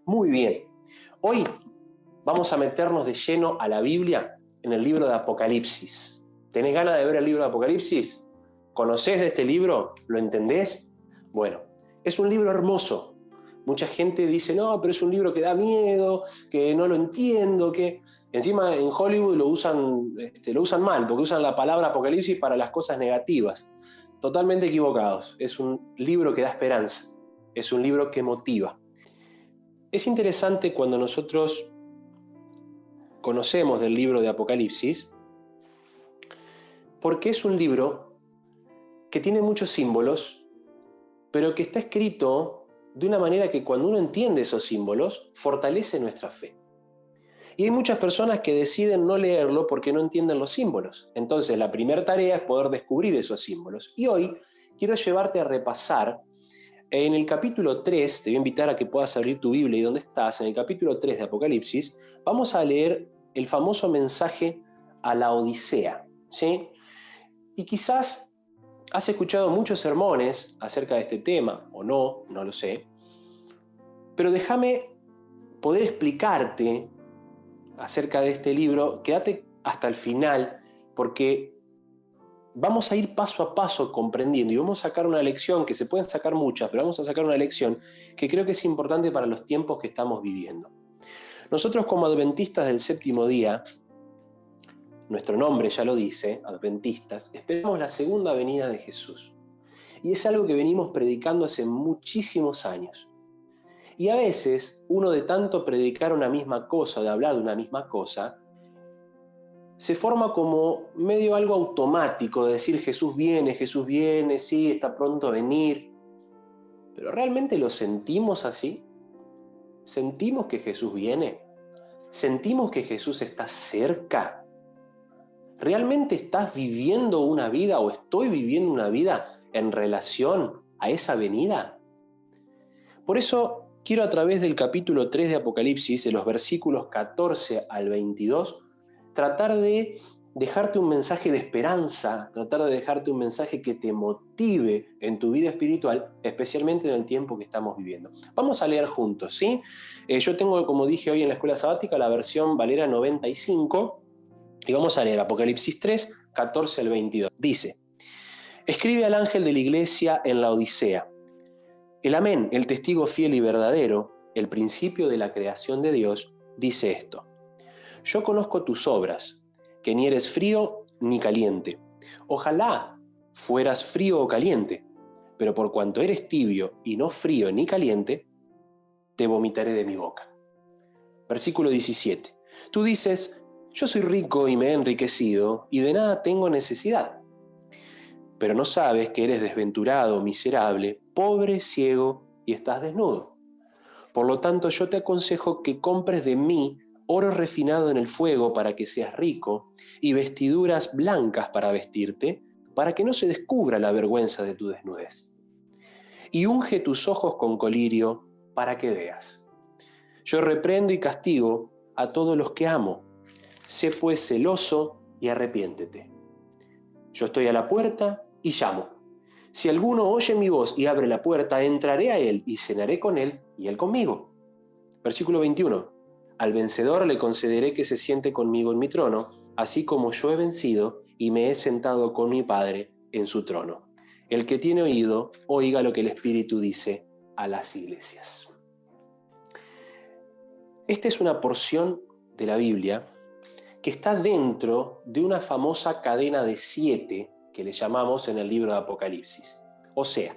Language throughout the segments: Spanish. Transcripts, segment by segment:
Muy bien. Hoy vamos a meternos de lleno a la Biblia en el libro de Apocalipsis. ¿Tenés ganas de ver el libro de Apocalipsis? ¿Conocés de este libro? ¿Lo entendés? Bueno, es un libro hermoso. Mucha gente dice, no, pero es un libro que da miedo, que no lo entiendo, que... Encima en Hollywood lo usan mal, porque usan la palabra Apocalipsis para las cosas negativas. Totalmente equivocados. Es un libro que da esperanza. Es un libro que motiva. Es interesante cuando nosotros conocemos del libro de Apocalipsis, porque es un libro que tiene muchos símbolos, pero que está escrito de una manera que cuando uno entiende esos símbolos, fortalece nuestra fe. Y hay muchas personas que deciden no leerlo porque no entienden los símbolos. Entonces, la primera tarea es poder descubrir esos símbolos. Y hoy quiero llevarte a repasar en el capítulo 3, te voy a invitar a que puedas abrir tu Biblia y donde estás, en el capítulo 3 de Apocalipsis, vamos a leer el famoso mensaje a la Odisea, ¿sí? Y quizás has escuchado muchos sermones acerca de este tema, o no lo sé, pero déjame poder explicarte acerca de este libro. Quédate hasta el final, porque vamos a ir paso a paso comprendiendo y vamos a sacar una lección, que se pueden sacar muchas, pero vamos a sacar una lección que creo que es importante para los tiempos que estamos viviendo. Nosotros como adventistas del séptimo día, nuestro nombre ya lo dice, adventistas, esperamos la segunda venida de Jesús. Y es algo que venimos predicando hace muchísimos años. Y a veces, uno de tanto predicar una misma cosa, de hablar de una misma cosa, se forma como medio algo automático de decir Jesús viene, sí, está pronto a venir. ¿Pero realmente lo sentimos así? ¿Sentimos que Jesús viene? ¿Sentimos que Jesús está cerca? ¿Realmente estás viviendo una vida o estoy viviendo una vida en relación a esa venida? Por eso quiero, a través del capítulo 3 de Apocalipsis, de los versículos 14 al 22, tratar de dejarte un mensaje de esperanza, tratar de dejarte un mensaje que te motive en tu vida espiritual, especialmente en el tiempo que estamos viviendo. Vamos a leer juntos, ¿sí? Yo tengo, como dije hoy en la escuela sabática, la versión Valera 95, y vamos a leer Apocalipsis 3, 14 al 22. Dice: escribe al ángel de la iglesia en la Odisea. El Amén, el testigo fiel y verdadero, el principio de la creación de Dios, dice esto: yo conozco tus obras, que ni eres frío ni caliente. Ojalá fueras frío o caliente, pero por cuanto eres tibio y no frío ni caliente, te vomitaré de mi boca. Versículo 17. Tú dices, yo soy rico y me he enriquecido, y de nada tengo necesidad. Pero no sabes que eres desventurado, miserable, pobre, ciego y estás desnudo. Por lo tanto, yo te aconsejo que compres de mí oro refinado en el fuego para que seas rico, y vestiduras blancas para vestirte, para que no se descubra la vergüenza de tu desnudez. Y unge tus ojos con colirio para que veas. Yo reprendo y castigo a todos los que amo. Sé pues celoso y arrepiéntete. Yo estoy a la puerta y llamo. Si alguno oye mi voz y abre la puerta, entraré a él y cenaré con él y él conmigo. Versículo 21. Al vencedor le concederé que se siente conmigo en mi trono, así como yo he vencido y me he sentado con mi Padre en su trono. El que tiene oído, oiga lo que el Espíritu dice a las iglesias. Esta es una porción de la Biblia que está dentro de una famosa cadena de 7 que le llamamos en el libro de Apocalipsis. O sea,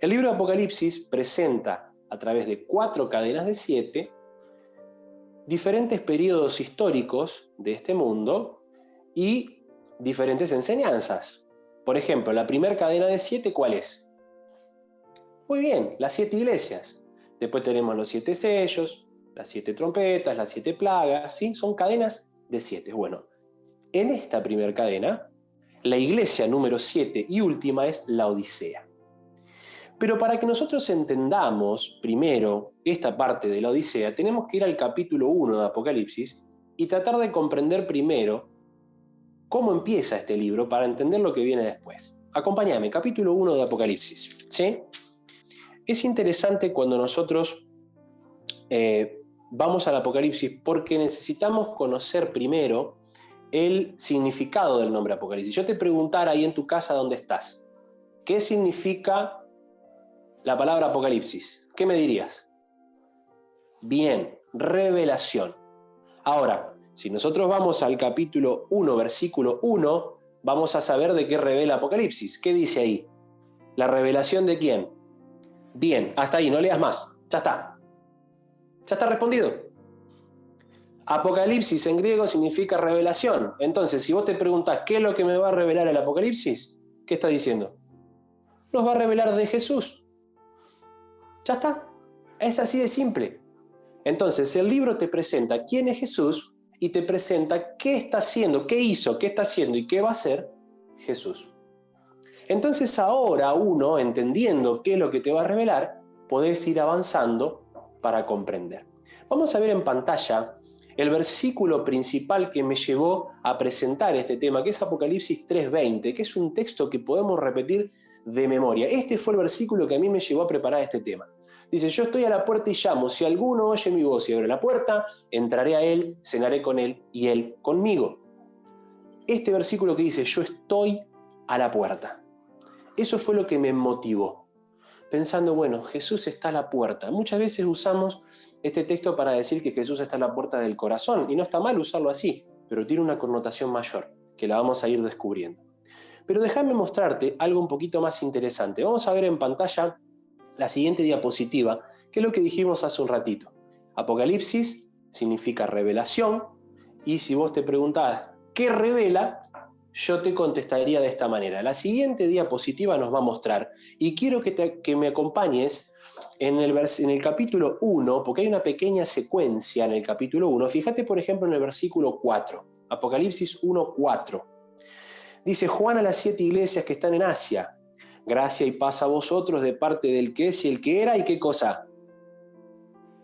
el libro de Apocalipsis presenta a través de 4 cadenas de 7 diferentes periodos históricos de este mundo y diferentes enseñanzas. Por ejemplo, la primera cadena de 7, ¿cuál es? Muy bien, las 7 iglesias. Después tenemos los 7 sellos, las 7 trompetas, las 7 plagas, ¿sí? Son cadenas de 7. Bueno, en esta primera cadena, la iglesia número 7 y última es la Odisea. Pero para que nosotros entendamos primero esta parte de la Odisea, tenemos que ir al capítulo 1 de Apocalipsis y tratar de comprender primero cómo empieza este libro para entender lo que viene después. Acompáñame, capítulo 1 de Apocalipsis, ¿sí? Es interesante cuando nosotros vamos al Apocalipsis porque necesitamos conocer primero el significado del nombre Apocalipsis. Yo te preguntara ahí en tu casa donde estás, ¿qué significa la palabra Apocalipsis? ¿Qué me dirías? Bien, revelación. Ahora, si nosotros vamos al capítulo 1, versículo 1, vamos a saber de qué revela Apocalipsis. ¿Qué dice ahí? ¿La revelación de quién? Bien, hasta ahí, no leas más. Ya está. Ya está respondido. Apocalipsis en griego significa revelación. Entonces, si vos te preguntás qué es lo que me va a revelar el Apocalipsis, ¿qué está diciendo? Nos va a revelar de Jesús. Ya está. Es así de simple. Entonces, el libro te presenta quién es Jesús y te presenta qué está haciendo, qué hizo, qué está haciendo y qué va a hacer Jesús. Entonces ahora uno, entendiendo qué es lo que te va a revelar, podés ir avanzando para comprender. Vamos a ver en pantalla el versículo principal que me llevó a presentar este tema, que es Apocalipsis 3:20, que es un texto que podemos repetir de memoria. Este fue el versículo que a mí me llevó a preparar este tema. Dice, yo estoy a la puerta y llamo, si alguno oye mi voz y abre la puerta, entraré a él, cenaré con él y él conmigo. Este versículo que dice, yo estoy a la puerta. Eso fue lo que me motivó, pensando, bueno, Jesús está a la puerta. Muchas veces usamos este texto para decir que Jesús está a la puerta del corazón, y no está mal usarlo así, pero tiene una connotación mayor, que la vamos a ir descubriendo. Pero déjame mostrarte algo un poquito más interesante. Vamos a ver en pantalla la siguiente diapositiva, que es lo que dijimos hace un ratito. Apocalipsis significa revelación, y si vos te preguntás ¿qué revela?, yo te contestaría de esta manera. La siguiente diapositiva nos va a mostrar, y quiero que me acompañes en el capítulo 1, porque hay una pequeña secuencia en el capítulo 1. Fíjate, por ejemplo, en el versículo 4, Apocalipsis 1:4. Dice, Juan a las 7 iglesias que están en Asia, gracia y paz a vosotros de parte del que es y el que era, ¿y qué cosa?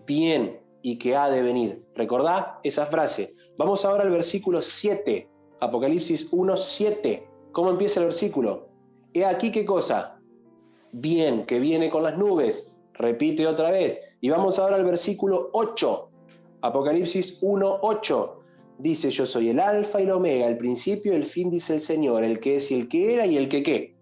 Bien, y que ha de venir. ¿Recordá esa frase? Vamos ahora al versículo 7, Apocalipsis 1:7. ¿Cómo empieza el versículo? He aquí qué cosa. Bien, que viene con las nubes. Repite otra vez. Y vamos ahora al versículo 8, Apocalipsis 1:8. Dice, yo soy el alfa y el omega, el principio y el fin, dice el Señor, el que es y el que era y el que qué.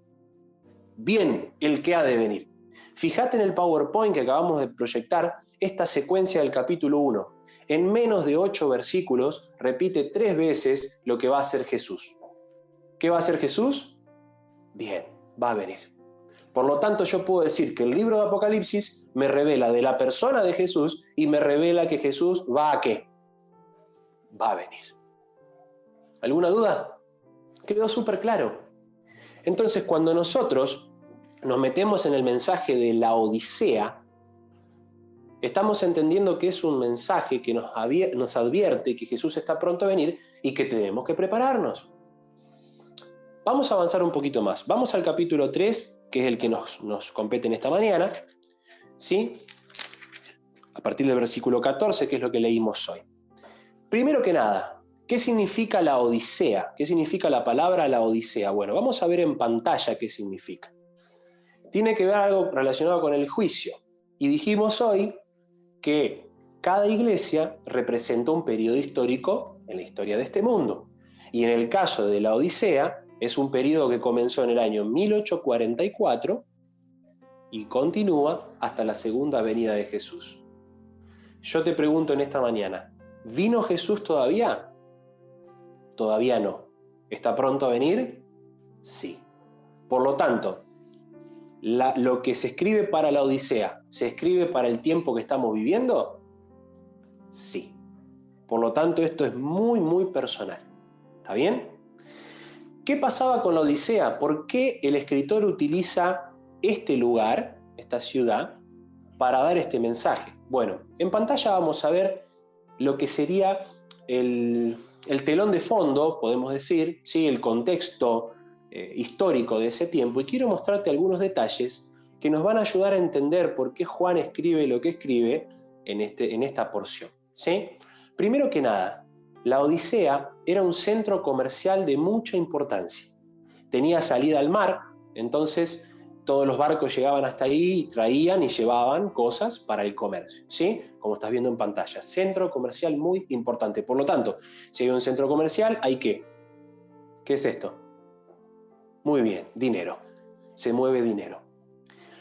Bien, el que ha de venir. Fíjate en el PowerPoint que acabamos de proyectar esta secuencia del capítulo 1. En menos de 8 versículos repite 3 veces lo que va a hacer Jesús. ¿Qué va a hacer Jesús? Bien, va a venir. Por lo tanto, yo puedo decir que el libro de Apocalipsis me revela de la persona de Jesús y me revela que Jesús va a ¿qué? Va a venir. ¿Alguna duda? Quedó súper claro. Entonces, cuando nosotros nos metemos en el mensaje de la Odisea, estamos entendiendo que es un mensaje que nos advierte que Jesús está pronto a venir y que tenemos que prepararnos. Vamos a avanzar un poquito más. Vamos al capítulo 3, que es el que nos compete en esta mañana, ¿sí? A partir del versículo 14, que es lo que leímos hoy. Primero que nada, ¿qué significa la Odisea? ¿Qué significa la palabra la Odisea? Bueno, vamos a ver en pantalla qué significa. Tiene que ver algo relacionado con el juicio. Y dijimos hoy que cada iglesia representa un periodo histórico en la historia de este mundo. Y en el caso de la Odisea, es un periodo que comenzó en el año 1844 y continúa hasta la segunda venida de Jesús. Yo te pregunto en esta mañana, ¿vino Jesús todavía? Todavía no. ¿Está pronto a venir? Sí. Por lo tanto, lo que se escribe para la Odisea, ¿se escribe para el tiempo que estamos viviendo? Sí. Por lo tanto, esto es muy, muy personal. ¿Está bien? ¿Qué pasaba con la Odisea? ¿Por qué el escritor utiliza este lugar, esta ciudad, para dar este mensaje? Bueno, en pantalla vamos a ver lo que sería el telón de fondo, podemos decir, ¿sí? El contexto histórico de ese tiempo, y quiero mostrarte algunos detalles que nos van a ayudar a entender por qué Juan escribe lo que escribe en esta porción, ¿sí? Primero que nada, la Odisea era un centro comercial de mucha importancia. Tenía salida al mar, entonces todos los barcos llegaban hasta ahí y traían y llevaban cosas para el comercio, ¿sí? Como estás viendo en pantalla. Centro comercial muy importante. Por lo tanto, si hay un centro comercial, hay ¿qué? ¿Qué es esto? Muy bien, dinero. Se mueve dinero.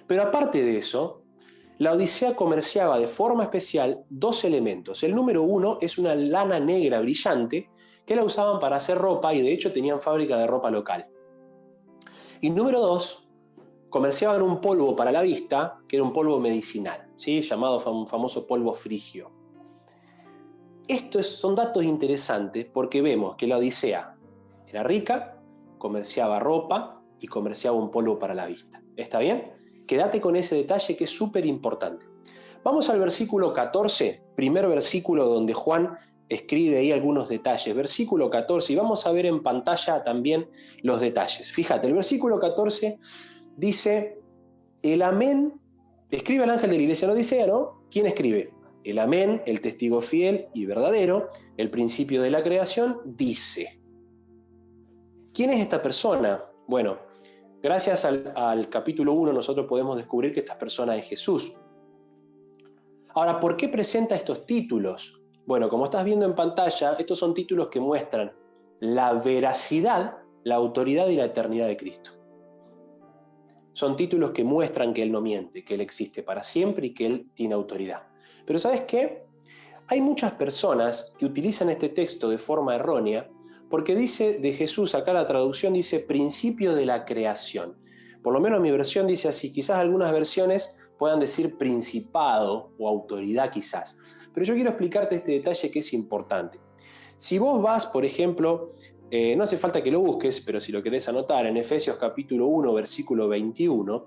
Pero aparte de eso, la Odisea comerciaba de forma especial dos elementos. El número uno es una lana negra brillante que la usaban para hacer ropa y de hecho tenían fábrica de ropa local. Y número dos, comerciaban un polvo para la vista, que era un polvo medicinal, ¿sí? Llamado famoso polvo frigio. Estos son datos interesantes porque vemos que la Odisea era rica, comerciaba ropa y comerciaba un polvo para la vista. ¿Está bien? Quédate con ese detalle que es súper importante. Vamos al versículo 14, primer versículo donde Juan escribe ahí algunos detalles. Versículo 14, y vamos a ver en pantalla también los detalles. Fíjate, el versículo 14 dice, el amén, escribe el ángel de la iglesia en Odisea, ¿no? ¿Quién escribe? El amén, el testigo fiel y verdadero, el principio de la creación, dice. ¿Quién es esta persona? Bueno, gracias al capítulo 1 nosotros podemos descubrir que esta persona es Jesús. Ahora, ¿por qué presenta estos títulos? Bueno, como estás viendo en pantalla, estos son títulos que muestran la veracidad, la autoridad y la eternidad de Cristo. Son títulos que muestran que Él no miente, que Él existe para siempre y que Él tiene autoridad. Pero ¿sabes qué? Hay muchas personas que utilizan este texto de forma errónea porque dice de Jesús, acá la traducción dice principio de la creación. Por lo menos mi versión dice así, quizás algunas versiones puedan decir principado o autoridad quizás. Pero yo quiero explicarte este detalle que es importante. Si vos vas, por ejemplo, no hace falta que lo busques, pero si lo querés anotar, en Efesios capítulo 1, versículo 21,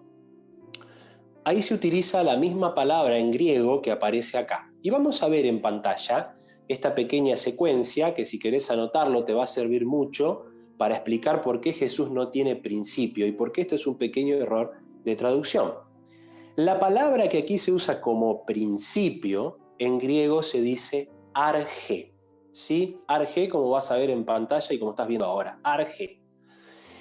ahí se utiliza la misma palabra en griego que aparece acá. Y vamos a ver en pantalla esta pequeña secuencia que si querés anotarlo te va a servir mucho para explicar por qué Jesús no tiene principio y por qué esto es un pequeño error de traducción. La palabra que aquí se usa como principio, en griego se dice arge, ¿sí? Arge, como vas a ver en pantalla y como estás viendo ahora, arge.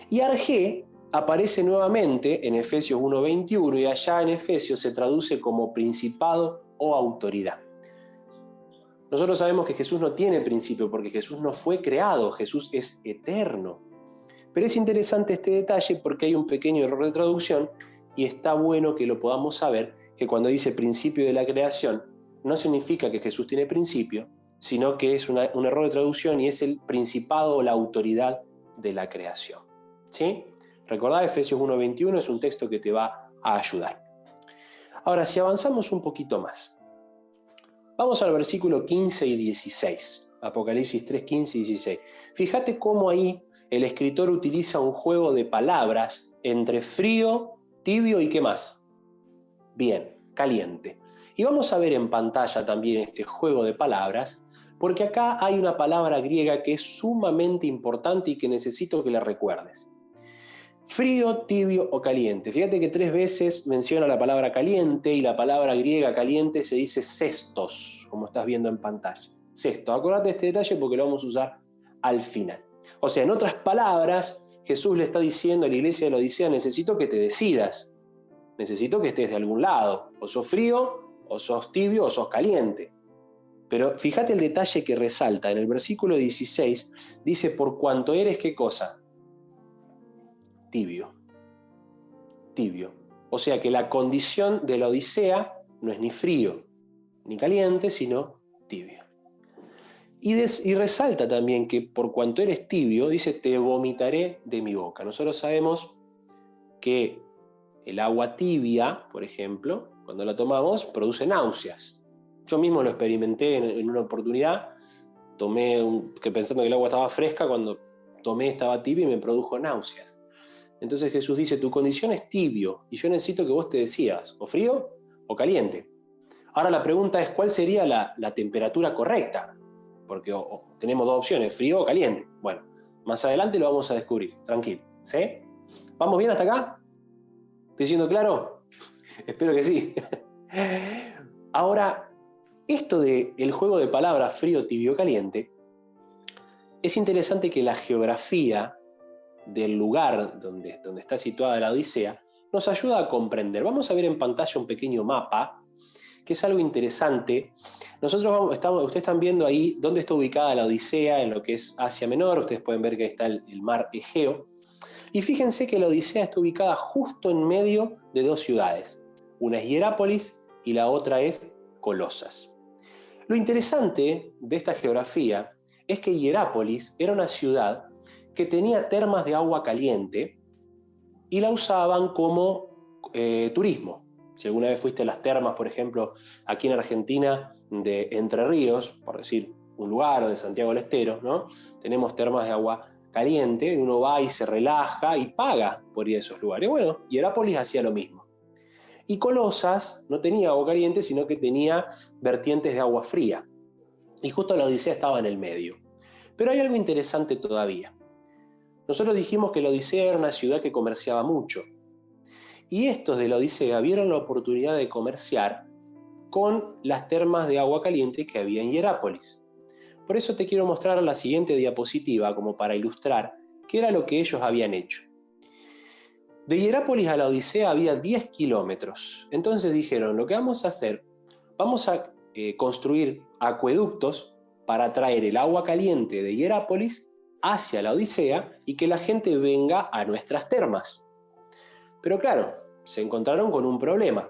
Y arge aparece nuevamente en Efesios 1:21 y allá en Efesios se traduce como principado o autoridad. Nosotros sabemos que Jesús no tiene principio porque Jesús no fue creado, Jesús es eterno. Pero es interesante este detalle porque hay un pequeño error de traducción y está bueno que lo podamos saber, que cuando dice principio de la creación, no significa que Jesús tiene principio, sino que es un error de traducción y es el principado o la autoridad de la creación. ¿Sí? Recordá, Efesios 1:21 es un texto que te va a ayudar. Ahora, si avanzamos un poquito más, vamos al versículo 15 y 16, Apocalipsis 3, 15 y 16. Fíjate cómo ahí el escritor utiliza un juego de palabras entre frío, tibio y ¿qué más? Bien, caliente. Y vamos a ver en pantalla también este juego de palabras, porque acá hay una palabra griega que es sumamente importante y que necesito que la recuerdes. Frío, tibio o caliente. Fíjate que 3 veces menciona la palabra caliente y la palabra griega caliente se dice cestos, como estás viendo en pantalla. Cesto. Acordate de este detalle porque lo vamos a usar al final. O sea, en otras palabras, Jesús le está diciendo a la iglesia de la Odisea, necesito que te decidas. Necesito que estés de algún lado. O sos frío, o sos tibio, o sos caliente. Pero fíjate el detalle que resalta. En el versículo 16 dice, por cuanto eres, ¿qué cosa? Tibio. Tibio. O sea que la condición de la Odisea no es ni frío ni caliente, sino tibio. Y resalta también que por cuanto eres tibio, dice, te vomitaré de mi boca. Nosotros sabemos que el agua tibia, por ejemplo, cuando la tomamos, produce náuseas. Yo mismo lo experimenté en una oportunidad, que pensando que el agua estaba fresca, cuando tomé estaba tibia y me produjo náuseas. Entonces Jesús dice, tu condición es tibio y yo necesito que vos te decidas, o frío o caliente. Ahora la pregunta es, ¿cuál sería la temperatura correcta? Porque tenemos dos opciones, frío o caliente. Bueno, más adelante lo vamos a descubrir, tranquilo. ¿Sí? ¿Vamos bien hasta acá? ¿Estoy siendo claro? Espero que sí. Ahora, esto del juego de palabras frío, tibio, caliente, es interesante que la geografía del lugar donde está situada la Odisea nos ayuda a comprender. Vamos a ver en pantalla un pequeño mapa, que es algo interesante. Ustedes están viendo ahí dónde está ubicada la Odisea, en lo que es Asia Menor. Ustedes pueden ver que ahí está el mar Egeo. Y fíjense que la Odisea está ubicada justo en medio de dos ciudades. Una es Hierápolis y la otra es Colosas. Lo interesante de esta geografía es que Hierápolis era una ciudad que tenía termas de agua caliente y la usaban como turismo. Si alguna vez fuiste a las termas, por ejemplo, aquí en Argentina, de Entre Ríos, por decir un lugar, o de Santiago del Estero, ¿no? Tenemos termas de agua caliente, uno va y se relaja y paga por ir a esos lugares. Bueno, Hierápolis hacía lo mismo. Y Colosas no tenía agua caliente, sino que tenía vertientes de agua fría. Y justo la Odisea estaba en el medio. Pero hay algo interesante todavía. Nosotros dijimos que la Odisea era una ciudad que comerciaba mucho. Y estos de la Odisea vieron la oportunidad de comerciar con las termas de agua caliente que había en Hierápolis. Por eso te quiero mostrar la siguiente diapositiva como para ilustrar qué era lo que ellos habían hecho. De Hierápolis a la Odisea había 10 kilómetros. Entonces dijeron, lo que vamos a hacer, vamos a construir acueductos para traer el agua caliente de Hierápolis hacia la Odisea y que la gente venga a nuestras termas. Pero claro, se encontraron con un problema,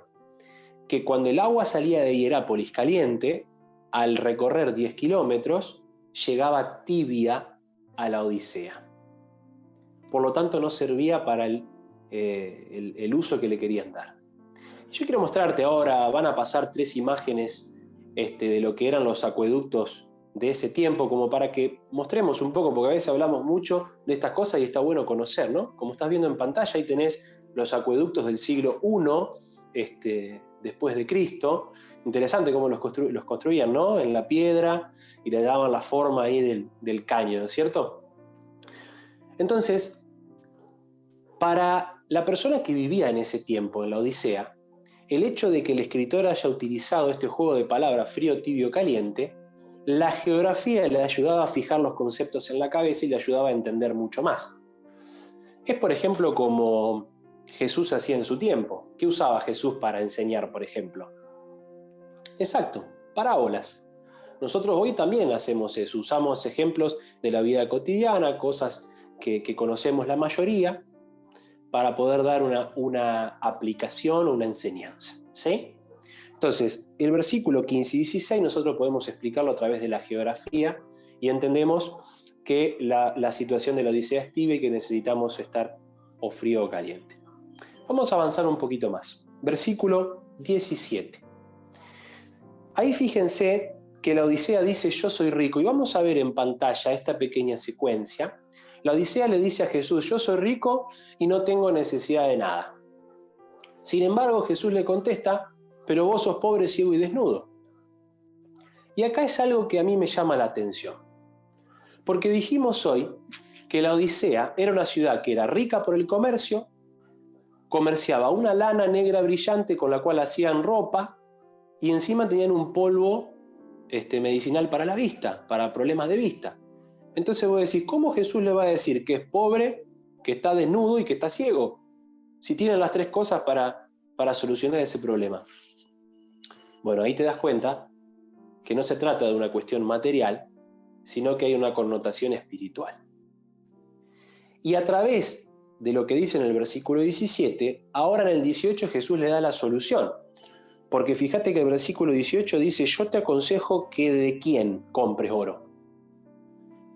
que cuando el agua salía de Hierápolis caliente, al recorrer 10 kilómetros, llegaba tibia a la Odisea. Por lo tanto, no servía para el uso que le querían dar. Yo quiero mostrarte ahora, van a pasar 3 imágenes de lo que eran los acueductos de ese tiempo, como para que mostremos un poco, porque a veces hablamos mucho de estas cosas y está bueno conocer, ¿no? Como estás viendo en pantalla, ahí tenés los acueductos del siglo I, después de Cristo. Interesante cómo los construían, ¿no? En la piedra y le daban la forma ahí del caño, ¿no es cierto? Entonces, para la persona que vivía en ese tiempo, en la Odisea, el hecho de que el escritor haya utilizado este juego de palabras frío, tibio, caliente, la geografía le ayudaba a fijar los conceptos en la cabeza y le ayudaba a entender mucho más. Es, por ejemplo, como Jesús hacía en su tiempo. ¿Qué usaba Jesús para enseñar, por ejemplo? Exacto, parábolas. Nosotros hoy también hacemos eso, usamos ejemplos de la vida cotidiana, cosas que conocemos la mayoría, para poder dar una aplicación o una enseñanza, ¿sí? Entonces, el versículo 15 y 16 nosotros podemos explicarlo a través de la geografía y entendemos que la situación de la Odisea es tibia y que necesitamos estar o frío o caliente. Vamos a avanzar un poquito más. Versículo 17. Ahí fíjense que la Odisea dice yo soy rico y vamos a ver en pantalla esta pequeña secuencia. La Odisea le dice a Jesús, yo soy rico y no tengo necesidad de nada. Sin embargo, Jesús le contesta, pero vos sos pobre, ciego y desnudo. Y acá es algo que a mí me llama la atención. Porque dijimos hoy que la Odisea era una ciudad que era rica por el comercio, comerciaba una lana negra brillante con la cual hacían ropa y encima tenían un polvo medicinal para la vista, para problemas de vista. Entonces vos decís, ¿cómo Jesús le va a decir que es pobre, que está desnudo y que está ciego? Si tienen las 3 cosas para solucionar ese problema. Bueno, ahí te das cuenta que no se trata de una cuestión material, sino que hay una connotación espiritual. Y a través de lo que dice en el versículo 17, ahora en el 18 Jesús le da la solución. Porque fíjate que el versículo 18 dice, yo te aconsejo que de quién compres oro.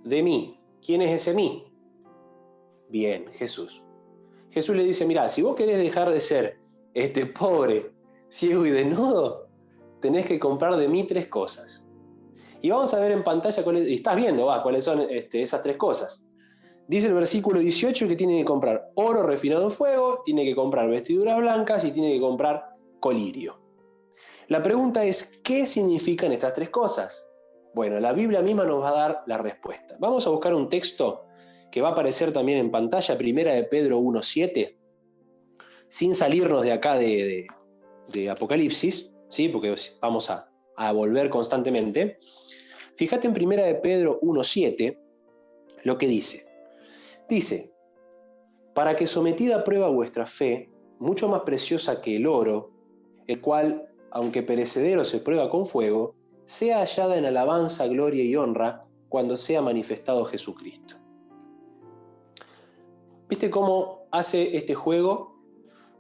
De mí. ¿Quién es ese mí? Bien, Jesús. Jesús le dice, mirá, si vos querés dejar de ser pobre, ciego y desnudo, tenés que comprar de mí 3 cosas. Y vamos a ver en pantalla, y estás viendo cuáles son esas 3 cosas. Dice el versículo 18 que tiene que comprar oro refinado en fuego, tiene que comprar vestiduras blancas y tiene que comprar colirio. La pregunta es, ¿qué significan estas 3 cosas? Bueno, la Biblia misma nos va a dar la respuesta. Vamos a buscar un texto que va a aparecer también en pantalla, Primera de Pedro 1:7, sin salirnos de acá de Apocalipsis, ¿sí? Porque vamos a volver constantemente. Fíjate en Primera de Pedro 1:7 lo que dice. Dice, para que sometida a prueba vuestra fe, mucho más preciosa que el oro, el cual, aunque perecedero se prueba con fuego, sea hallada en alabanza, gloria y honra cuando sea manifestado Jesucristo. ¿Viste cómo hace este juego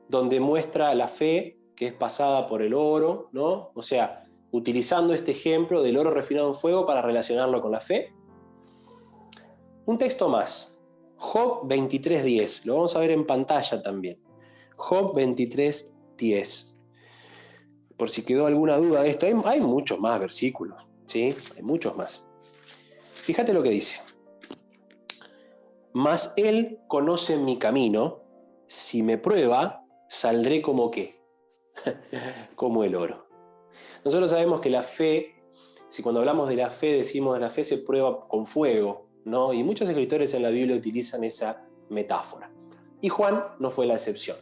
donde muestra la fe que es pasada por el oro, ¿no? O sea, utilizando este ejemplo del oro refinado en fuego para relacionarlo con la fe. Un texto más, Job 23:10, lo vamos a ver en pantalla también. Job 23:10. Por si quedó alguna duda de esto, hay muchos más versículos, ¿sí? Hay muchos más. Fíjate lo que dice. Mas él conoce mi camino, si me prueba, saldré como ¿qué? Como el oro. Nosotros sabemos que la fe, si cuando hablamos de la fe decimos que la fe se prueba con fuego, ¿no? Y muchos escritores en la Biblia utilizan esa metáfora. Y Juan no fue la excepción.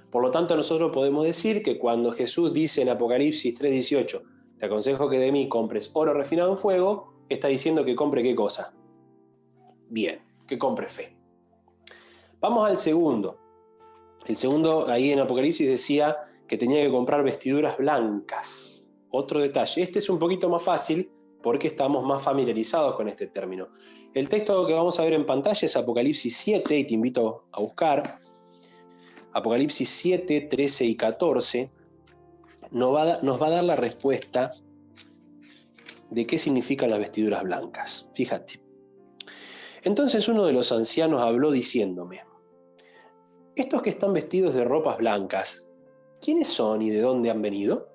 Por lo tanto, nosotros podemos decir que cuando Jesús dice en Apocalipsis 3:18, te aconsejo que de mí compres oro refinado en fuego, está diciendo que compre ¿qué cosa? Bien, que compre fe. Vamos al segundo. El segundo, ahí en Apocalipsis decía que tenía que comprar vestiduras blancas. Otro detalle. Este es un poquito más fácil porque estamos más familiarizados con este término. El texto que vamos a ver en pantalla es Apocalipsis 7, y te invito a buscar. Apocalipsis 7, 13 y 14 nos va a dar la respuesta de qué significan las vestiduras blancas. Fíjate. Entonces uno de los ancianos habló diciéndome, estos que están vestidos de ropas blancas, ¿quiénes son y de dónde han venido?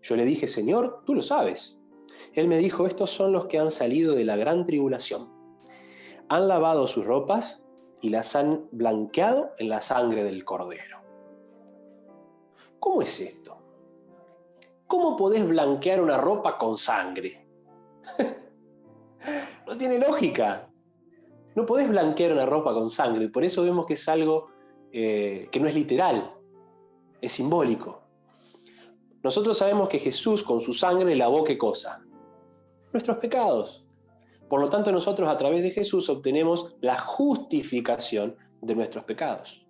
Yo le dije, Señor, tú lo sabes. Él me dijo, estos son los que han salido de la gran tribulación. Han lavado sus ropas y las han blanqueado en la sangre del Cordero. ¿Cómo es esto? ¿Cómo podés blanquear una ropa con sangre? No tiene lógica. No podés blanquear una ropa con sangre. Por eso vemos que es algo que no es literal, es simbólico. Nosotros sabemos que Jesús con su sangre lavó ¿qué cosa? Nuestros pecados. Por lo tanto, nosotros a través de Jesús obtenemos la justificación de nuestros pecados.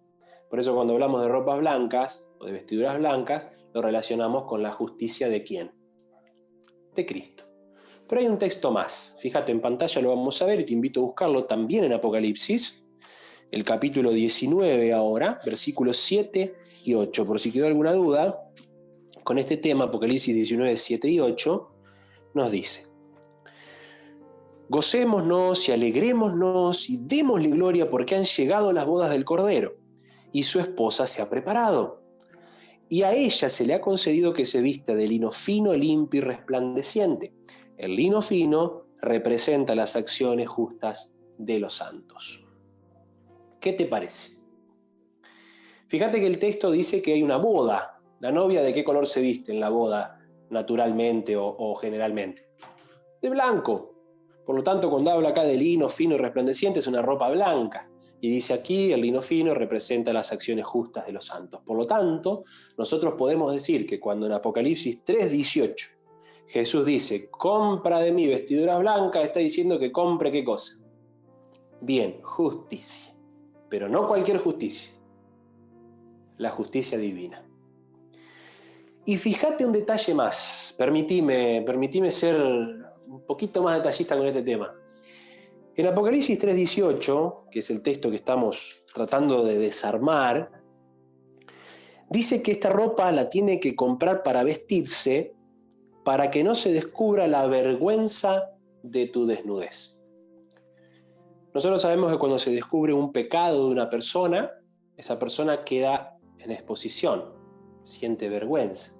Por eso cuando hablamos de ropas blancas o de vestiduras blancas, lo relacionamos con la justicia ¿de quién? De Cristo. Pero hay un texto más. Fíjate, en pantalla lo vamos a ver y te invito a buscarlo también en Apocalipsis, el capítulo 19 ahora, versículos 7 y 8. Por si quedó alguna duda, con este tema, Apocalipsis 19, 7 y 8, nos dice, gocémonos y alegrémonos y démosle gloria porque han llegado las bodas del Cordero y su esposa se ha preparado. Y a ella se le ha concedido que se vista de lino fino, limpio y resplandeciente. El lino fino representa las acciones justas de los santos. ¿Qué te parece? Fíjate que el texto dice que hay una boda. ¿La novia de qué color se viste en la boda naturalmente o generalmente? De blanco. Por lo tanto, cuando habla acá de lino fino y resplandeciente es una ropa blanca. Y dice aquí, el lino fino representa las acciones justas de los santos. Por lo tanto, nosotros podemos decir que cuando en Apocalipsis 3:18 Jesús dice, compra de mí vestiduras blancas, está diciendo que compre ¿qué cosa? Bien, justicia. Pero no cualquier justicia. La justicia divina. Y fíjate un detalle más. Permitime ser un poquito más detallista con este tema. En Apocalipsis 3:18, que es el texto que estamos tratando de desarmar, dice que esta ropa la tiene que comprar para vestirse para que no se descubra la vergüenza de tu desnudez. Nosotros sabemos que cuando se descubre un pecado de una persona, esa persona queda en exposición, siente vergüenza.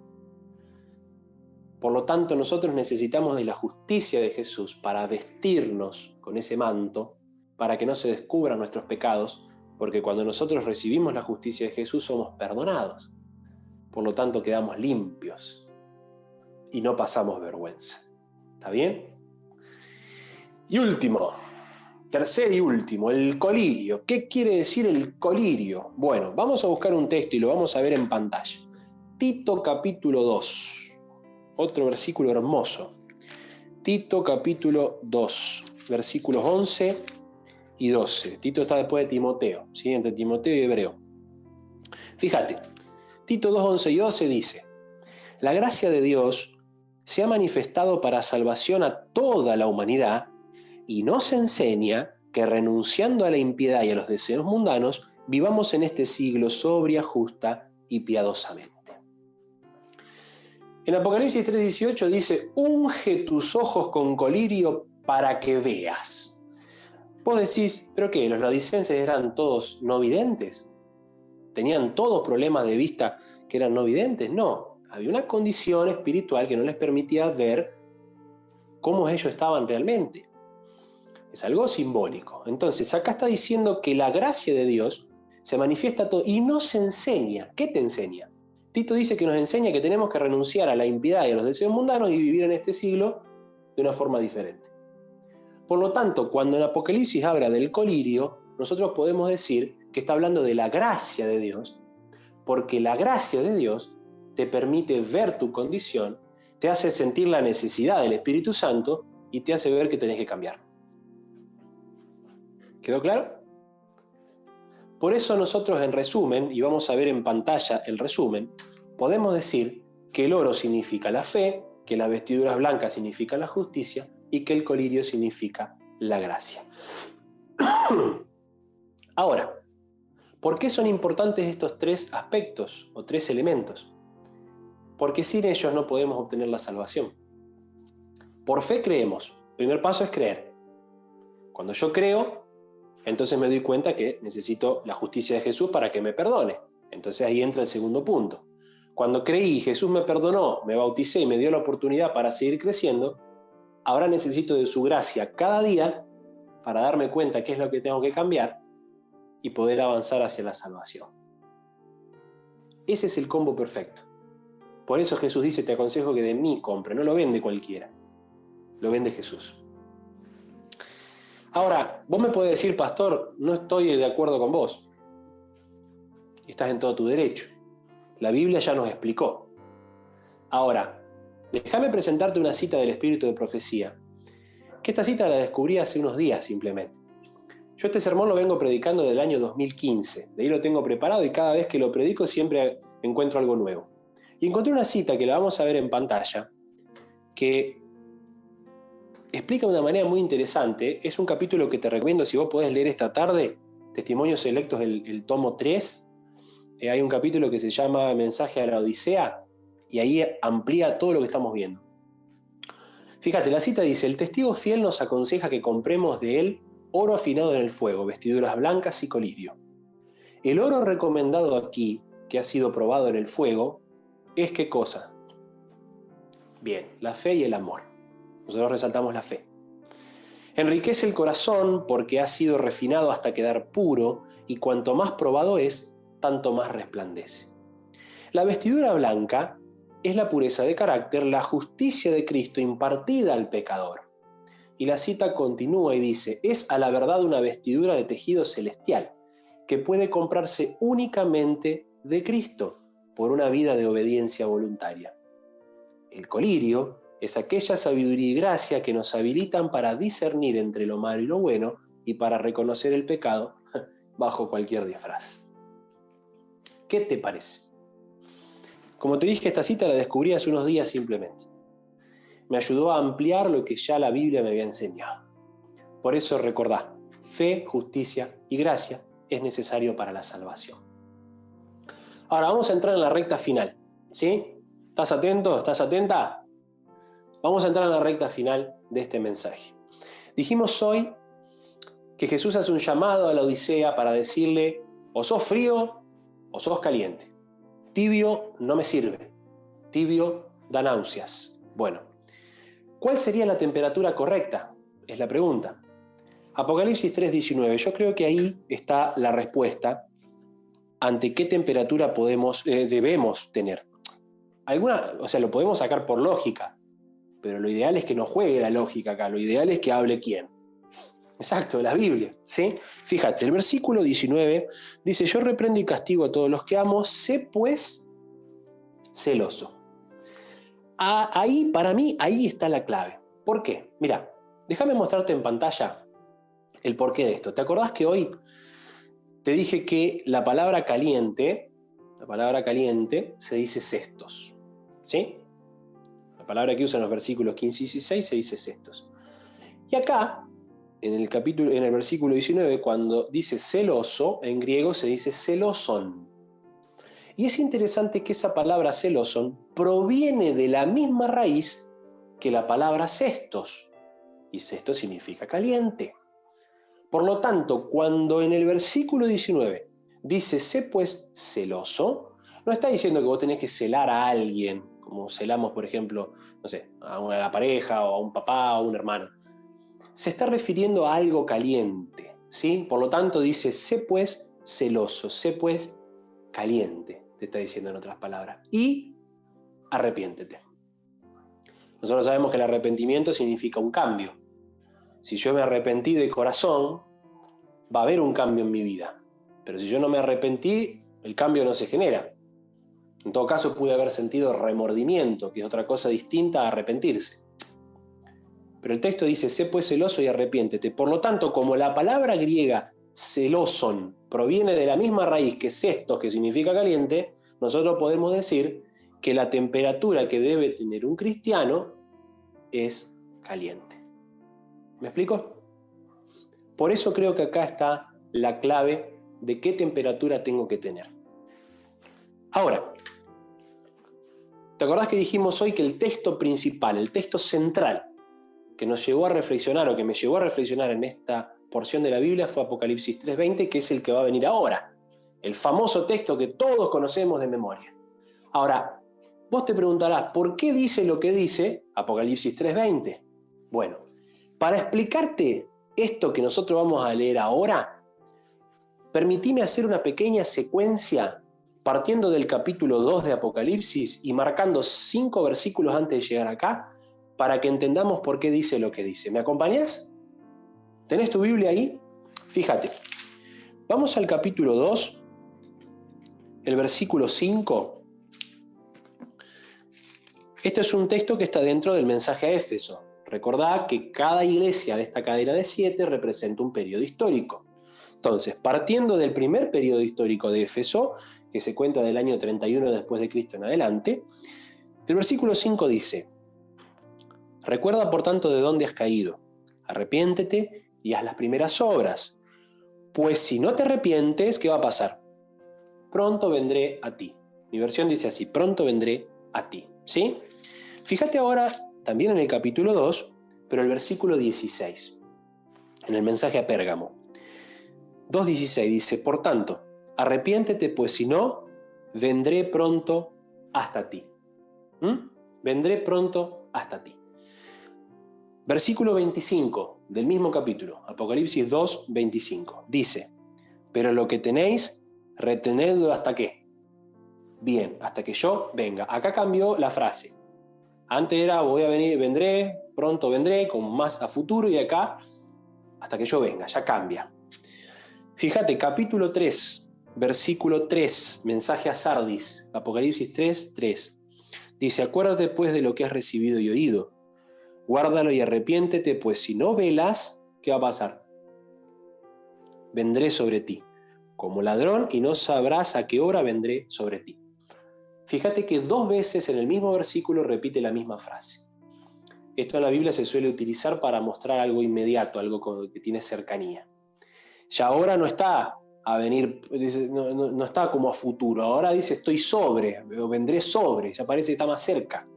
Por lo tanto, nosotros necesitamos de la justicia de Jesús para vestirnos con ese manto, para que no se descubran nuestros pecados, porque cuando nosotros recibimos la justicia de Jesús somos perdonados. Por lo tanto, quedamos limpios y no pasamos vergüenza. ¿Está bien? Y último, tercer y último, el colirio. ¿Qué quiere decir el colirio? Bueno, vamos a buscar un texto y lo vamos a ver en pantalla. Tito capítulo 2, otro versículo hermoso. Tito capítulo 2, versículos 11 y 12. Tito está después de Timoteo, ¿sí? Entre Timoteo y Hebreo. Fíjate, Tito 2, 11 y 12 dice: la gracia de Dios se ha manifestado para salvación a toda la humanidad y nos enseña que renunciando a la impiedad y a los deseos mundanos, vivamos en este siglo sobria, justa y piadosamente. En Apocalipsis 3:18 dice: unge tus ojos con colirio para que veas. Vos decís, ¿pero qué? ¿Los laodicenses eran todos no videntes? ¿Tenían todos problemas de vista que eran no videntes? No, había una condición espiritual que no les permitía ver cómo ellos estaban realmente. Es algo simbólico. Entonces, acá está diciendo que la gracia de Dios se manifiesta todo y nos enseña. ¿Qué te enseña? Tito dice que nos enseña que tenemos que renunciar a la impiedad y a los deseos mundanos y vivir en este siglo de una forma diferente. Por lo tanto, cuando en Apocalipsis habla del colirio, nosotros podemos decir que está hablando de la gracia de Dios, porque la gracia de Dios te permite ver tu condición, te hace sentir la necesidad del Espíritu Santo y te hace ver que tenés que cambiar. ¿Quedó claro? Por eso nosotros, en resumen, y vamos a ver en pantalla el resumen, podemos decir que el oro significa la fe, que las vestiduras blancas significan la justicia y que el colirio significa la gracia. Ahora, ¿por qué son importantes estos tres aspectos o tres elementos? Porque sin ellos no podemos obtener la salvación. Por fe creemos. El primer paso es creer. Cuando yo creo, entonces me doy cuenta que necesito la justicia de Jesús para que me perdone. Entonces ahí entra el segundo punto. Cuando creí, Jesús me perdonó, me bauticé y me dio la oportunidad para seguir creciendo, ahora necesito de su gracia cada día para darme cuenta qué es lo que tengo que cambiar y poder avanzar hacia la salvación. Ese es el combo perfecto. Por eso Jesús dice: te aconsejo que de mí compre. No lo vende cualquiera, lo vende Jesús. Ahora, vos me podés decir: pastor, no estoy de acuerdo con vos. Estás en todo tu derecho. La Biblia ya nos explicó. Ahora, déjame presentarte una cita del Espíritu de Profecía, que esta cita la descubrí hace unos días simplemente. Yo este sermón lo vengo predicando del año 2015, de ahí lo tengo preparado y cada vez que lo predico siempre encuentro algo nuevo. Y encontré una cita que la vamos a ver en pantalla, que explica de una manera muy interesante. Es un capítulo que te recomiendo si vos podés leer esta tarde, Testimonios Selectos, el tomo 3. Hay un capítulo que se llama Mensaje a la Odisea, y ahí amplía todo lo que estamos viendo. Fíjate, la cita dice: el testigo fiel nos aconseja que compremos de él oro afinado en el fuego, vestiduras blancas y colirio. El oro recomendado aquí, que ha sido probado en el fuego, es ¿qué cosa? Bien, la fe y el amor. Nosotros resaltamos la fe. Enriquece el corazón porque ha sido refinado hasta quedar puro, y cuanto más probado es, tanto más resplandece. La vestidura blanca es la pureza de carácter, la justicia de Cristo impartida al pecador. Y la cita continúa y dice: es a la verdad una vestidura de tejido celestial, que puede comprarse únicamente de Cristo por una vida de obediencia voluntaria. El colirio es aquella sabiduría y gracia que nos habilitan para discernir entre lo malo y lo bueno y para reconocer el pecado bajo cualquier disfraz. ¿Qué te parece? Como te dije, esta cita la descubrí hace unos días simplemente. Me ayudó a ampliar lo que ya la Biblia me había enseñado. Por eso recordá, fe, justicia y gracia es necesario para la salvación. Ahora vamos a entrar en la recta final, ¿sí? ¿Estás atento? ¿Estás atenta? Vamos a entrar en la recta final de este mensaje. Dijimos hoy que Jesús hace un llamado a la Odisea para decirle: o sos frío o sos caliente. Tibio no me sirve. Tibio da náuseas. Bueno, ¿cuál sería la temperatura correcta? Es la pregunta. Apocalipsis 3:19. Yo creo que ahí está la respuesta ante qué temperatura debemos tener. Lo podemos sacar por lógica, pero lo ideal es que no juegue la lógica acá. Lo ideal es que hable quién. Exacto, la Biblia, ¿sí? Fíjate, el versículo 19 dice: yo reprendo y castigo a todos los que amo, sé pues celoso. Ahí, para mí, ahí está la clave. ¿Por qué? Mira, déjame mostrarte en pantalla el porqué de esto. ¿Te acordás que hoy te dije que la palabra caliente, la palabra caliente, se dice cestos. ¿Sí? La palabra que usan los versículos 15 y 16 se dice cestos. Y acá, en el versículo 19, cuando dice celoso, en griego se dice celoson. Y es interesante que esa palabra celoson proviene de la misma raíz que la palabra cestos. Y cestos significa caliente. Por lo tanto, cuando en el versículo 19 dice, sé pues celoso, no está diciendo que vos tenés que celar a alguien, como celamos, por ejemplo, no sé, a una pareja o a un papá o a un hermano. Se está refiriendo a algo caliente, ¿sí? Por lo tanto dice, sé pues celoso, sé pues caliente, te está diciendo en otras palabras. Y arrepiéntete. Nosotros sabemos que el arrepentimiento significa un cambio. Si yo me arrepentí de corazón, va a haber un cambio en mi vida. Pero si yo no me arrepentí, el cambio no se genera. En todo caso, pude haber sentido remordimiento, que es otra cosa distinta a arrepentirse. Pero el texto dice, sé pues celoso y arrepiéntete. Por lo tanto, como la palabra griega celoson proviene de la misma raíz que cestos, que significa caliente, nosotros podemos decir que la temperatura que debe tener un cristiano es caliente. ¿Me explico? Por eso creo que acá está la clave de qué temperatura tengo que tener. Ahora, ¿te acordás que dijimos hoy que el texto principal, el texto central, que nos llevó a reflexionar o que me llevó a reflexionar en esta porción de la Biblia fue Apocalipsis 3:20, que es el que va a venir ahora, el famoso texto que todos conocemos de memoria? Ahora, vos te preguntarás, ¿por qué dice lo que dice Apocalipsis 3:20? Bueno, para explicarte esto que nosotros vamos a leer ahora, permitime hacer una pequeña secuencia partiendo del capítulo 2 de Apocalipsis y marcando 5 versículos antes de llegar acá, para que entendamos por qué dice lo que dice. ¿Me acompañás? ¿Tenés tu Biblia ahí? Fíjate. Vamos al capítulo 2, el versículo 5. Este es un texto que está dentro del mensaje a Éfeso. Recordá que cada iglesia de esta cadena de 7 representa un periodo histórico. Entonces, partiendo del primer periodo histórico de Éfeso, que se cuenta del año 31 después de Cristo en adelante, el versículo 5 dice: recuerda por tanto de dónde has caído, arrepiéntete y haz las primeras obras, pues si no te arrepientes, ¿qué va a pasar? Pronto vendré a ti. Mi versión dice así: pronto vendré a ti. ¿Sí? Fíjate ahora también en el capítulo 2, pero el versículo 16, en el mensaje a Pérgamo. 2:16 dice: por tanto, arrepiéntete, pues si no, vendré pronto hasta ti. Vendré pronto hasta ti. Versículo 25 del mismo capítulo, Apocalipsis 2:25, dice: pero lo que tenéis, retenedlo hasta qué. Bien, hasta que yo venga. Acá cambió la frase. Antes era voy a venir, vendré, pronto vendré, con más a futuro, y acá hasta que yo venga, ya cambia. Fíjate, capítulo 3, versículo 3, mensaje a Sardis, Apocalipsis 3:3. Dice: acuérdate pues de lo que has recibido y oído. Guárdalo y arrepiéntete, pues si no velas, ¿qué va a pasar? Vendré sobre ti como ladrón y no sabrás a qué hora vendré sobre ti. Fíjate que 2 veces en el mismo versículo repite la misma frase. Esto en la Biblia se suele utilizar para mostrar algo inmediato, algo que tiene cercanía. Ya ahora no está a venir, no está como a futuro, ahora dice estoy sobre, o vendré sobre, ya parece que está más cerca.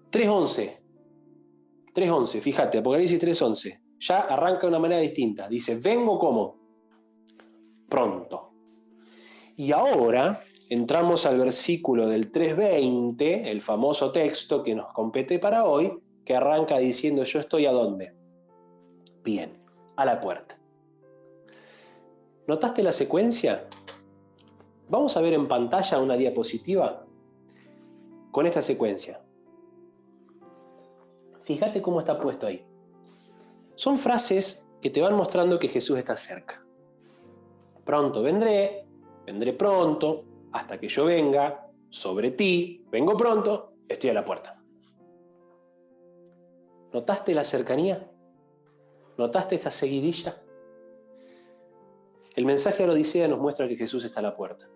3:11, fíjate, Apocalipsis 3:11, ya arranca de una manera distinta, dice vengo como pronto. Y ahora entramos al versículo del 3:20, el famoso texto que nos compete para hoy, que arranca diciendo yo estoy ¿a dónde? Bien, a la puerta. ¿Notaste la secuencia? Vamos a ver en pantalla una diapositiva con esta secuencia. Fíjate cómo está puesto ahí. Son frases que te van mostrando que Jesús está cerca. Pronto vendré, vendré pronto, hasta que yo venga, sobre ti, vengo pronto, estoy a la puerta. ¿Notaste la cercanía? ¿Notaste esta seguidilla? El mensaje a la Odisea nos muestra que Jesús está a la puerta.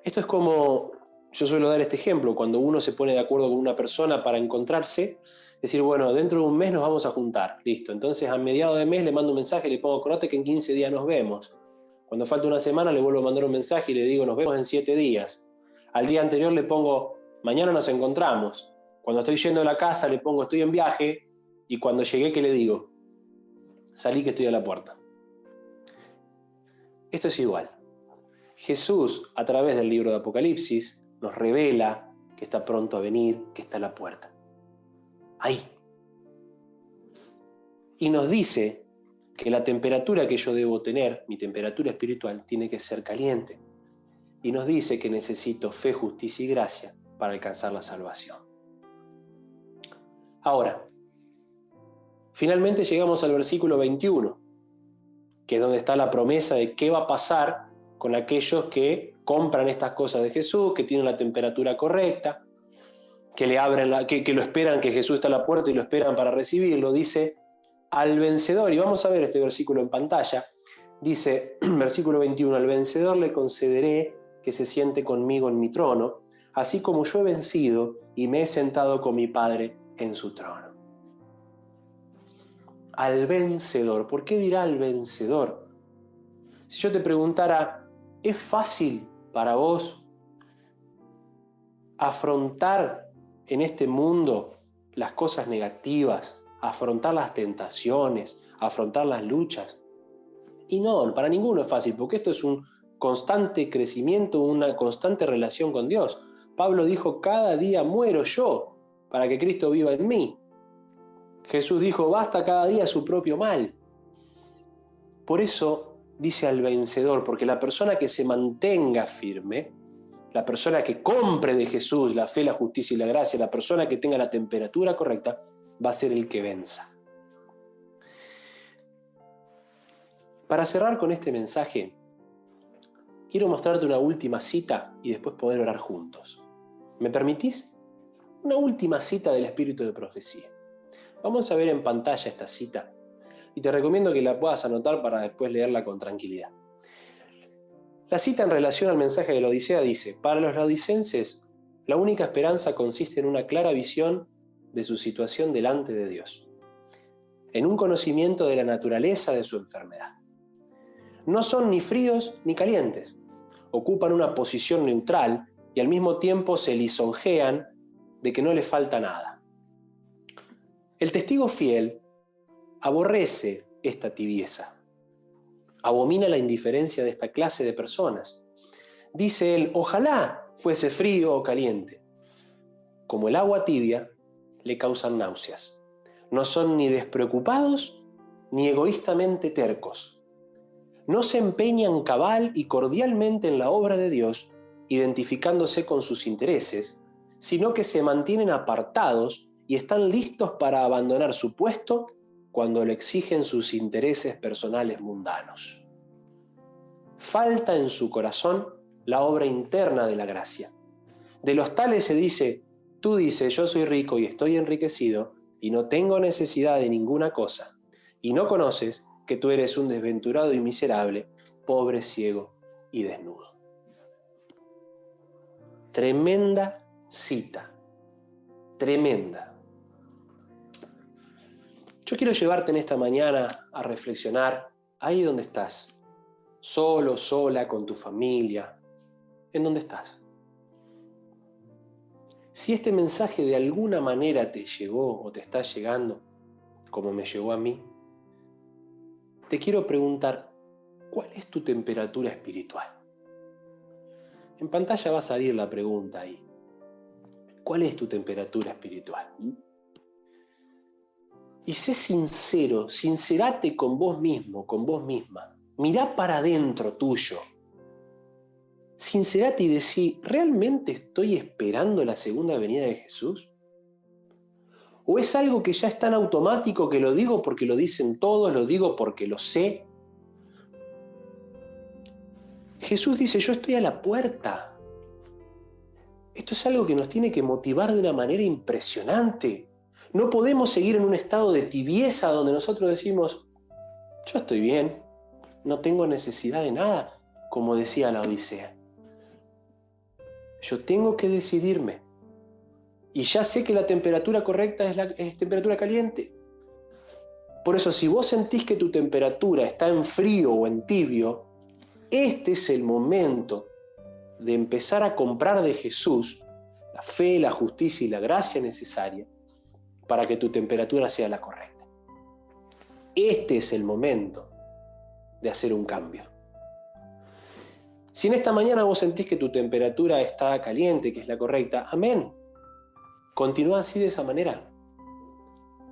Esto es como, yo suelo dar este ejemplo, cuando uno se pone de acuerdo con una persona para encontrarse, decir, bueno, dentro de un mes nos vamos a juntar, listo. Entonces a mediados de mes le mando un mensaje y le pongo, acordate que en 15 días nos vemos. Cuando falta una semana le vuelvo a mandar un mensaje y le digo, nos vemos en 7 días. Al día anterior le pongo, mañana nos encontramos. Cuando estoy yendo a la casa le pongo, estoy en viaje. Y cuando llegué, ¿qué le digo? Salí que estoy a la puerta. Esto es igual. Jesús, a través del libro de Apocalipsis, nos revela que está pronto a venir, que está a la puerta. Ahí. Y nos dice que la temperatura que yo debo tener, mi temperatura espiritual, tiene que ser caliente. Y nos dice que necesito fe, justicia y gracia para alcanzar la salvación. Ahora, finalmente llegamos al versículo 21, que es donde está la promesa de qué va a pasar con aquellos que compran estas cosas de Jesús, que tienen la temperatura correcta, que le abren que lo esperan, que Jesús está a la puerta y lo esperan para recibirlo. Dice, al vencedor, y vamos a ver este versículo en pantalla, dice, versículo 21, al vencedor le concederé que se siente conmigo en mi trono, así como yo he vencido y me he sentado con mi Padre en su trono. Al vencedor. ¿Por qué dirá al vencedor? Si yo te preguntara, ¿es fácil para vos afrontar en este mundo las cosas negativas, afrontar las tentaciones, afrontar las luchas? Y no, para ninguno es fácil, porque esto es un constante crecimiento, una constante relación con Dios. Pablo dijo, cada día muero yo para que Cristo viva en mí. Jesús dijo, basta cada día su propio mal. Por eso dice al vencedor, porque la persona que se mantenga firme, la persona que compre de Jesús la fe, la justicia y la gracia, la persona que tenga la temperatura correcta, va a ser el que venza. Para cerrar con este mensaje, quiero mostrarte una última cita y después poder orar juntos. ¿Me permitís? Una última cita del Espíritu de Profecía. Vamos a ver en pantalla esta cita y te recomiendo que la puedas anotar para después leerla con tranquilidad. La cita en relación al mensaje de la Odisea dice, para los laodicenses, la única esperanza consiste en una clara visión de su situación delante de Dios, en un conocimiento de la naturaleza de su enfermedad. No son ni fríos ni calientes, ocupan una posición neutral y al mismo tiempo se lisonjean de que no les falta nada. El testigo fiel aborrece esta tibieza, abomina la indiferencia de esta clase de personas. Dice él, ojalá fuese frío o caliente. Como el agua tibia, le causan náuseas. No son ni despreocupados ni egoístamente tercos. No se empeñan cabal y cordialmente en la obra de Dios, identificándose con sus intereses, sino que se mantienen apartados y están listos para abandonar su puesto cuando lo exigen sus intereses personales mundanos. Falta en su corazón la obra interna de la gracia. De los tales se dice, tú dices, yo soy rico y estoy enriquecido y no tengo necesidad de ninguna cosa, y no conoces que tú eres un desventurado y miserable, pobre, ciego y desnudo. Tremenda cita, tremenda. Yo quiero llevarte en esta mañana a reflexionar ahí donde estás, solo, sola, con tu familia, ¿en dónde estás? Si este mensaje de alguna manera te llegó o te está llegando, como me llegó a mí, te quiero preguntar, ¿cuál es tu temperatura espiritual? En pantalla va a salir la pregunta ahí. ¿Cuál es tu temperatura espiritual? Y sé sincero, sincerate con vos mismo, con vos misma. Mirá para adentro tuyo. Sincerate y decí, ¿realmente estoy esperando la segunda venida de Jesús? ¿O es algo que ya es tan automático que lo digo porque lo dicen todos, lo digo porque lo sé? Jesús dice, yo estoy a la puerta. Esto es algo que nos tiene que motivar de una manera impresionante. No podemos seguir en un estado de tibieza donde nosotros decimos, yo estoy bien, no tengo necesidad de nada, como decía la Odisea. Yo tengo que decidirme. Y ya sé que la temperatura correcta es temperatura caliente. Por eso, si vos sentís que tu temperatura está en frío o en tibio, este es el momento de empezar a comprar de Jesús la fe, la justicia y la gracia necesaria para que tu temperatura sea la correcta. Este es el momento de hacer un cambio. Si en esta mañana vos sentís que tu temperatura está caliente, que es la correcta, amén. Continúa así de esa manera.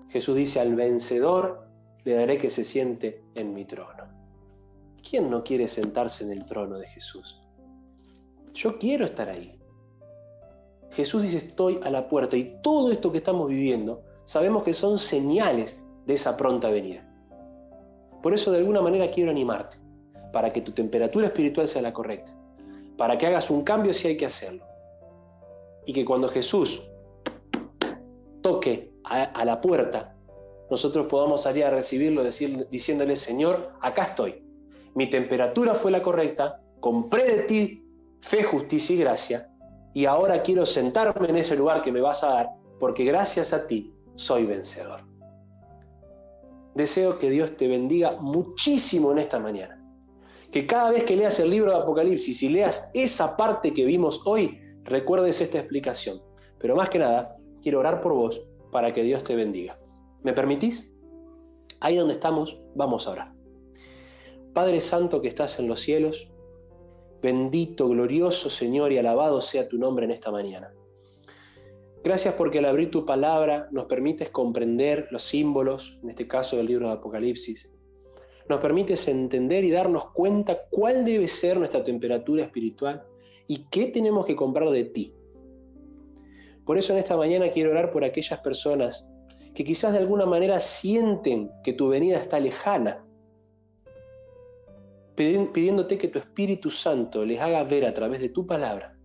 Jesús dice, al vencedor le daré que se siente en mi trono. ¿Quién no quiere sentarse en el trono de Jesús? Yo quiero estar ahí. Jesús dice, estoy a la puerta, y todo esto que estamos viviendo, sabemos que son señales de esa pronta venida. Por eso, de alguna manera, quiero animarte, para que tu temperatura espiritual sea la correcta, para que hagas un cambio si hay que hacerlo, y que cuando Jesús toque a la puerta, nosotros podamos salir a recibirlo diciéndole, Señor, acá estoy. Mi temperatura fue la correcta, compré de ti fe, justicia y gracia, y ahora quiero sentarme en ese lugar que me vas a dar, porque gracias a ti soy vencedor. Deseo que Dios te bendiga muchísimo en esta mañana. Que cada vez que leas el libro de Apocalipsis y leas esa parte que vimos hoy, recuerdes esta explicación. Pero más que nada, quiero orar por vos para que Dios te bendiga. ¿Me permitís? Ahí donde estamos, vamos a orar. Padre Santo que estás en los cielos, bendito, glorioso Señor, y alabado sea tu nombre en esta mañana. Gracias porque al abrir tu palabra nos permites comprender los símbolos, en este caso del libro de Apocalipsis. Nos permites entender y darnos cuenta cuál debe ser nuestra temperatura espiritual y qué tenemos que comprar de ti. Por eso en esta mañana quiero orar por aquellas personas que quizás de alguna manera sienten que tu venida está lejana, pidiéndote que tu Espíritu Santo les haga ver a través de tu palabra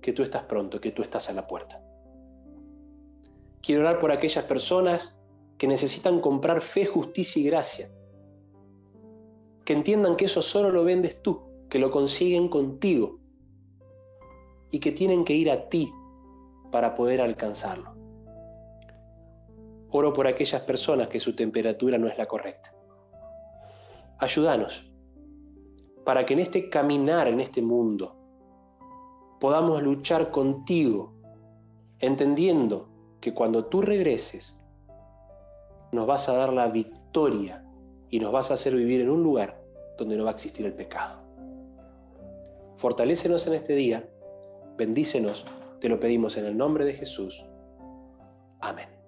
que tú estás pronto, que tú estás a la puerta. Quiero orar por aquellas personas que necesitan comprar fe, justicia y gracia, que entiendan que eso solo lo vendes tú, que lo consiguen contigo y que tienen que ir a ti para poder alcanzarlo. Oro por aquellas personas que su temperatura no es la correcta. Ayúdanos para que en este caminar, en este mundo, podamos luchar contigo, entendiendo que cuando tú regreses, nos vas a dar la victoria y nos vas a hacer vivir en un lugar donde no va a existir el pecado. Fortalécenos en este día, bendícenos, te lo pedimos en el nombre de Jesús. Amén.